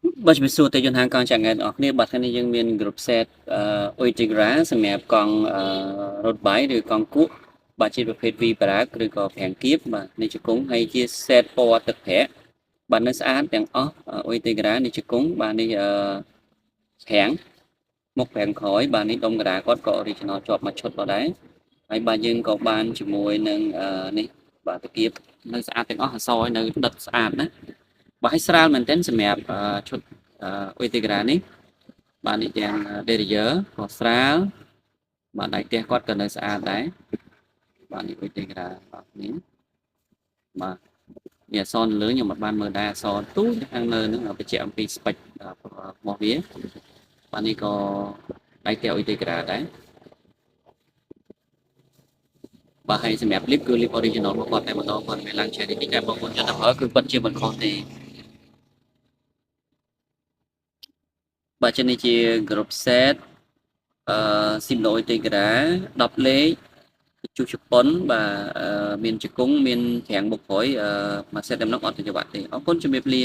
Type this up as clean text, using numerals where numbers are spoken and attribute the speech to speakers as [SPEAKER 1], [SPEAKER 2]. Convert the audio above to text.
[SPEAKER 1] បើជំរាបសួរទៅយន្តហាងកង់ចាំងអ្នកនរគ្នាបាទថ្ងៃនេះយើងមាន group set Integra សម្រាប់កង់rod bike ឬកង់គក់បាទជាប្រភេទ V brake ឬក៏5គៀបបាទនេះជង្គង់ហើយជា set ពណ៌ទឹកប្រាក់បាទនៅស្អាតទាំងអស់ Integra នេះជង្គង់បាទនេះប្រាំងមុខប្រាំងក្រោយបាទនេះដុំកណ្ដាលគាត់ក៏ original ជាប់មកឈុតដល់ដែរហើយបាទយើងក៏បានជាមួយនឹងនេះបាទតាគៀបនៅស្អាតទាំងអស់អសឲ្យនៅដិតស្អាតណាបាទឲ្យស្រាលមែនទែនសម្រាប់ឈុតIntegra នេះបាទនេះទាំង Derriere ក៏ស្រាលបាទដៃផ្ទះគាត់ក៏នៅស្អាតដែរបាទនេះIntegra បាទនេះបាទនេះអសនលើខ្ញុំមិនបានមើលដែរអសទូខាងលើនឹងបញ្ជាក់អំពី spec របស់វាបាទនេះក៏ដៃផ្ទះIntegra ដែរបាទហើយសម្រាប់ lip គឺ lip original របស់គាត់តែម្ដងគាត់មានឡើង cherry ទីតែបងប្អូនចិត្តតែប្រើគឺពិតជាមិនខុសទេបាទនេះជា group set Simno Integra 10លេខជុះជប៉ុនបាទមានជង្គង់មានប្រាំងមុខក្រោយមួយ set ដំណឹងអត់ទៅច្បាប់ទេអរគុណជំរាបលា